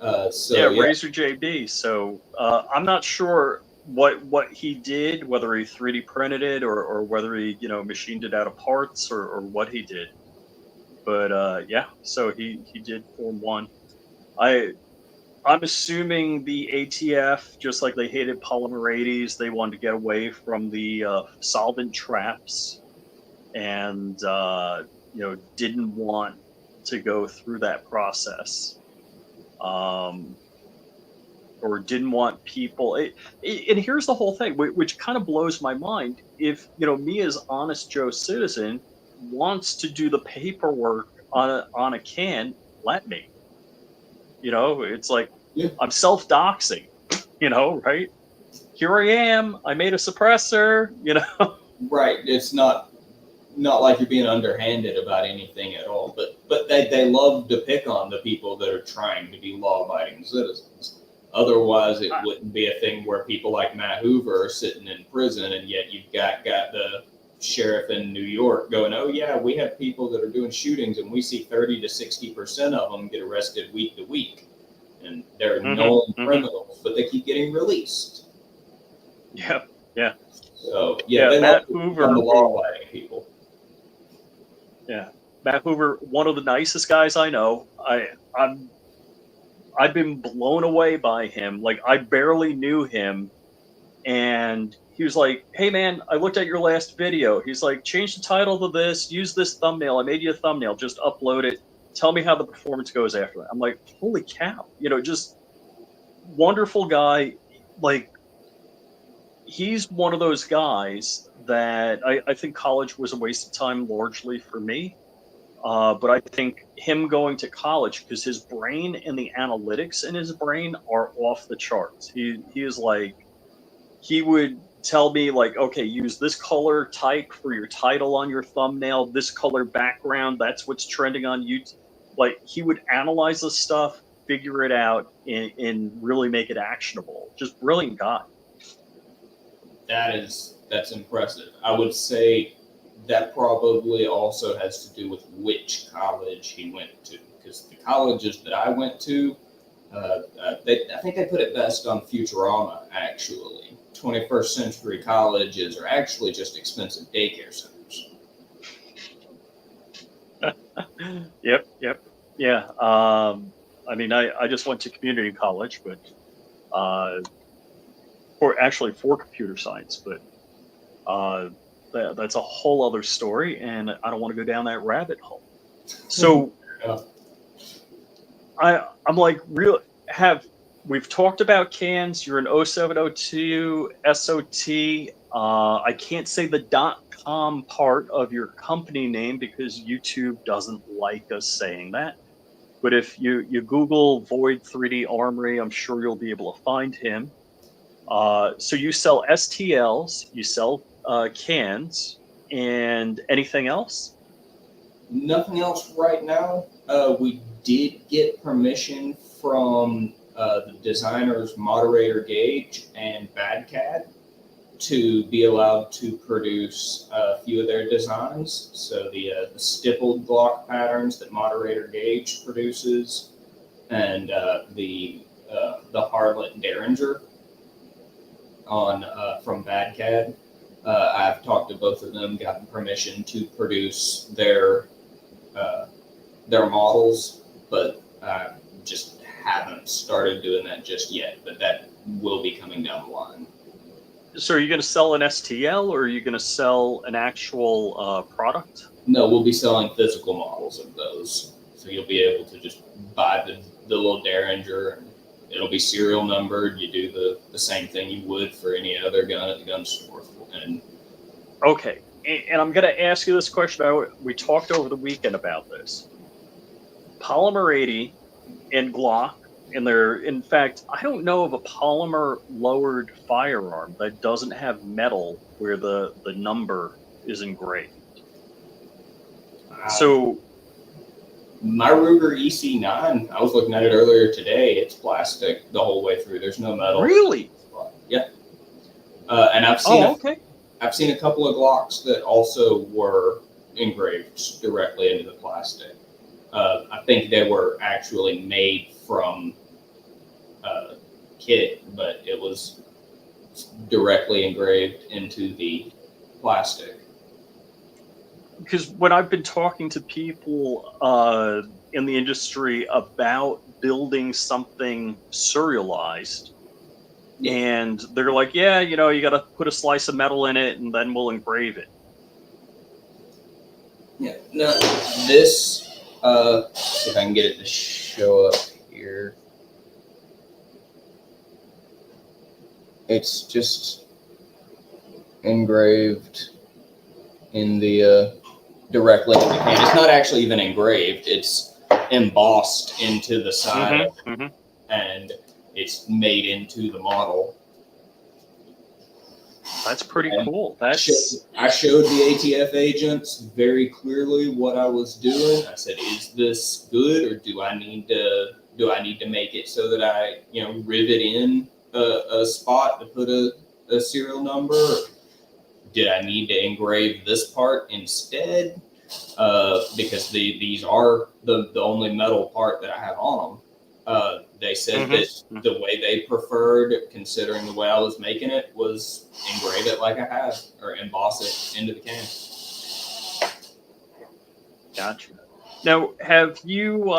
Speaker 1: Razor JB. So I'm not sure what he did, whether he 3D printed it or whether he machined it out of parts or what he did. But so he did Form 1. I'm assuming the ATF, just like they hated polymer 80s, they wanted to get away from the solvent traps, and didn't want to go through that process, or didn't want people. And here's the whole thing, which kind of blows my mind. If me as honest Joe citizen wants to do the paperwork on a can, let me. It's like I'm self-doxing, right? Here I am. I made a suppressor,
Speaker 2: Right. It's not like you're being underhanded about anything at all. But they love to pick on the people that are trying to be law-abiding citizens. Otherwise, it wouldn't be a thing where people like Matt Hoover are sitting in prison, and yet you've got the sheriff in New York going, oh yeah, we have people that are doing shootings, and we see 30 to 60% of them get arrested week to week, and they're known criminals, but they keep getting released.
Speaker 1: Yeah.
Speaker 2: So they
Speaker 1: Matt
Speaker 2: love
Speaker 1: Hoover,
Speaker 2: the law-abiding people.
Speaker 1: Yeah, Matt Hoover, one of the nicest guys I know. I've been blown away by him. Like, I barely knew him, and he was like, hey man, I looked at your last video. He's like, change the title to this, use this thumbnail. I made you a thumbnail, just upload it. Tell me how the performance goes after that. I'm like, holy cow, just wonderful guy. Like, he's one of those guys that I think college was a waste of time largely for me. But I think him going to college, because his brain and the analytics in his brain are off the charts. He is like, he would tell me like, okay, use this color type for your title on your thumbnail, this color background, that's what's trending on YouTube. Like, he would analyze the stuff, figure it out, and really make it actionable. Just brilliant guy.
Speaker 2: that's impressive. I would say that probably also has to do with which college he went to, because the colleges that I went to, I think they put it best on Futurama, actually. 21st century colleges are actually just expensive daycare centers.
Speaker 1: Yep, yep, yeah. I mean, I just went to community college, but for computer science, but that's a whole other story, and I don't want to go down that rabbit hole. So
Speaker 2: Yeah.
Speaker 1: I'm like, we've talked about cans. You're an 0702 SOT. I can't say the .com part of your company name because YouTube doesn't like us saying that. But if you Google Void 3D Armory, I'm sure you'll be able to find him. So you sell STLs, you sell cans, and anything else?
Speaker 2: Nothing else right now. We did get permission from the designers Moderator Gauge and BadCAD to be allowed to produce a few of their designs. So the stippled block patterns that Moderator Gauge produces, and the Harlot Derringer on from BadCAD. I've talked to both of them, gotten permission to produce their models, but I just haven't started doing that just yet. But that will be coming down the line.
Speaker 1: So are you going to sell an STL or are you going to sell an actual product?
Speaker 2: No, we'll be selling physical models of those. So you'll be able to just buy the little Derringer, and it'll be serial numbered. You do the same thing you would for any other gun at the gun store. And
Speaker 1: okay, and I'm going to ask you this question. We talked over the weekend about this. Polymer 80 and Glock, and in fact, I don't know of a polymer lowered firearm that doesn't have metal where the number is engraved. So
Speaker 2: my Ruger EC9, I was looking at it earlier today. It's plastic the whole way through. There's no metal.
Speaker 1: Really?
Speaker 2: Yeah. And I've seen
Speaker 1: okay.
Speaker 2: I've seen a couple of Glocks that also were engraved directly into the plastic. I think they were actually made from kit, but it was directly engraved into the plastic.
Speaker 1: Because when I've been talking to people in the industry about building something serialized, and they're like, yeah, you got to put a slice of metal in it and then we'll engrave it.
Speaker 2: Yeah. No, this, see if I can get it to show up here. It's just engraved in the directly in the can. It's not actually even engraved. It's embossed into the side, and it's made into the model.
Speaker 1: That's pretty cool.
Speaker 2: I showed the ATF agents very clearly what I was doing. I said, "Is this good, or do I need to make it so that I, rivet in a spot to put a serial number? Or did I need to engrave this part instead? Because these are the only metal part that I have on them." They said that the way they preferred, considering the way I was making it, was engrave it like I have, or emboss it into the can.
Speaker 1: Gotcha. Now, have you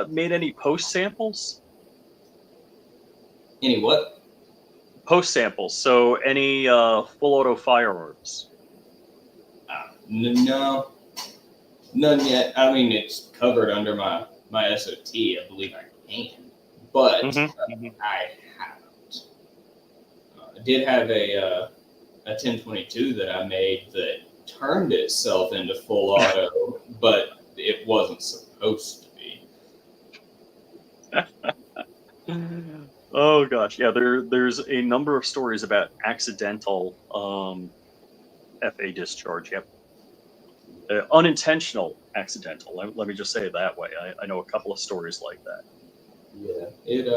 Speaker 1: made any post samples?
Speaker 2: Any what?
Speaker 1: Post samples. So any full auto firearms?
Speaker 2: No, none yet. I mean, it's covered under my SOT. I believe I can, but I haven't. I did have a 1022 that I made that turned itself into full auto, but it wasn't supposed to be.
Speaker 1: Oh gosh, yeah. There's a number of stories about accidental FA discharge. Yep. Unintentional accidental. Let me just say it that way. I know a couple of stories like that.
Speaker 2: Yeah, it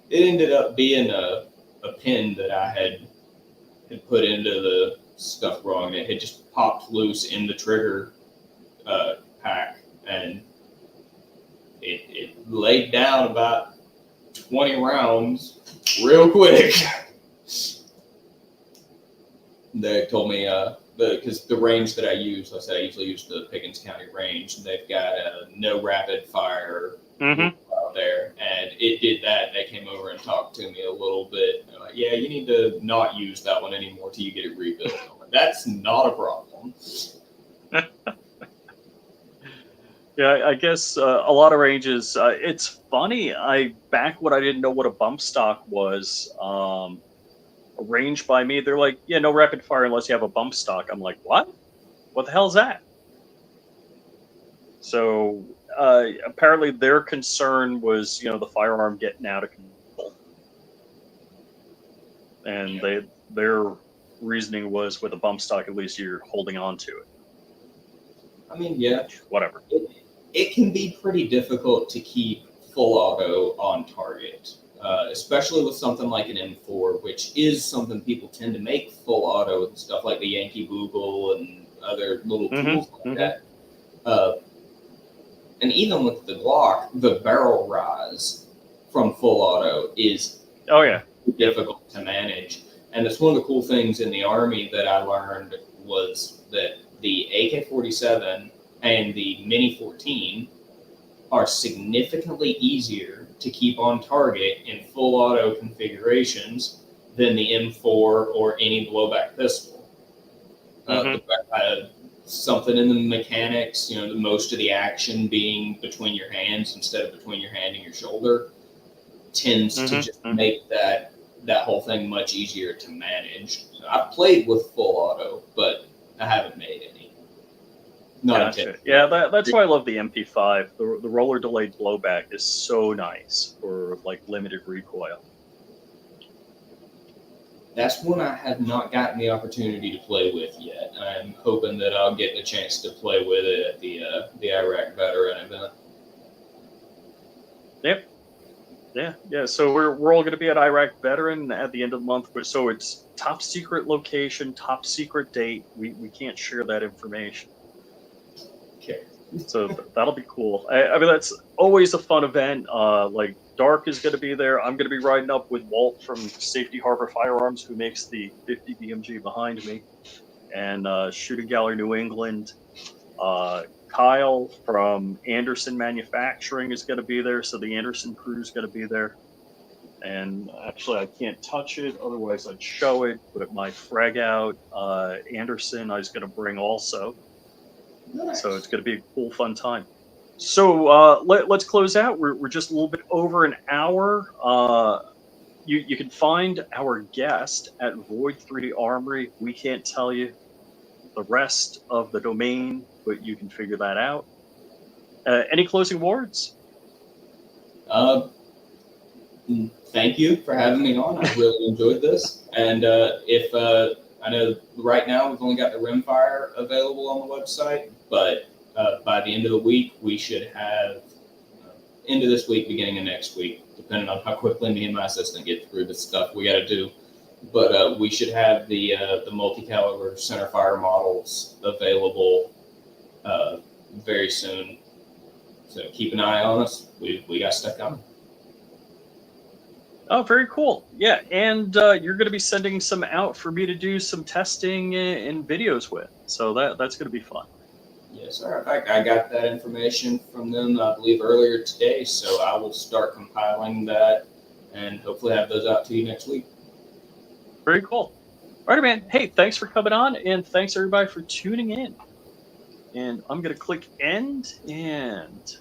Speaker 2: ended up being a pin that I had put into the stuff wrong. It had just popped loose in the trigger pack, and it laid down about 20 rounds real quick. They told me, because the range that I use, like I said, I usually use the Pickens County range, and they've got no rapid fire out there, and it did that. They came over and talked to me a little bit. They're like, yeah, you need to not use that one anymore till you get it rebuilt. I'm like, that's not a problem.
Speaker 1: Yeah, I guess a lot of ranges. It's funny. Back when I didn't know what a bump stock was, a range by me, they're like, yeah, no rapid fire unless you have a bump stock. I'm like, what? What the hell's that? So apparently their concern was, the firearm getting out of control, and their reasoning was with a bump stock, at least you're holding on to it.
Speaker 2: I mean, yeah,
Speaker 1: whatever.
Speaker 2: It can be pretty difficult to keep full auto on target, especially with something like an M4, which is something people tend to make full auto with stuff like the Yankee Boogle and other little tools like that. And even with the Glock, the barrel rise from full auto is difficult to manage. And that's one of the cool things in the Army that I learned was that the AK-47 and the Mini 14 are significantly easier to keep on target in full auto configurations than the M4 or any blowback pistol. Something in the mechanics, most of the action being between your hands instead of between your hand and your shoulder tends to just make that whole thing much easier to manage. So I've played with full auto, but I haven't made any.
Speaker 1: Gotcha. Yeah, that's why I love the MP5. The roller delayed blowback is so nice for like limited recoil.
Speaker 2: That's one I have not gotten the opportunity to play with yet. I'm hoping that I'll get the chance to play with it at the Iraq Veteran event.
Speaker 1: Yep. Yeah. So we're all going to be at Iraq Veteran at the end of the month. So it's top secret location, top secret date. We can't share that information.
Speaker 2: Okay.
Speaker 1: So that'll be cool. I mean, that's always a fun event. Like Dark is going to be there. I'm going to be riding up with Walt from Safety Harbor Firearms, who makes the 50 BMG behind me, and Shooting Gallery New England. Kyle from Anderson Manufacturing is going to be there, so the Anderson crew is going to be there. And actually, I can't touch it, otherwise I'd show it. But my frag out Anderson, I was going to bring also. Nice. So it's going to be a cool, fun time. So let's close out. We're just a little bit over an hour. You can find our guest at Void 3 Armory. We can't tell you the rest of the domain, but you can figure that out. Any closing words?
Speaker 2: Thank you for having me on. I really enjoyed this. And I know right now we've only got the rimfire available on the website, but by the end of the week, we should have, end of this week, beginning of next week, depending on how quickly me and my assistant get through the stuff we got to do. But we should have the multi-caliber centerfire models available very soon. So keep an eye on us. We got stuff coming.
Speaker 1: Oh, very cool. Yeah, and you're going to be sending some out for me to do some testing and videos with. So that's going to be fun.
Speaker 2: Yes, sir. In fact, I got that information from them, I believe, earlier today. So I will start compiling that and hopefully have those out to you next week.
Speaker 1: Very cool. All right, man. Hey, thanks for coming on, and thanks, everybody, for tuning in. And I'm going to click end, and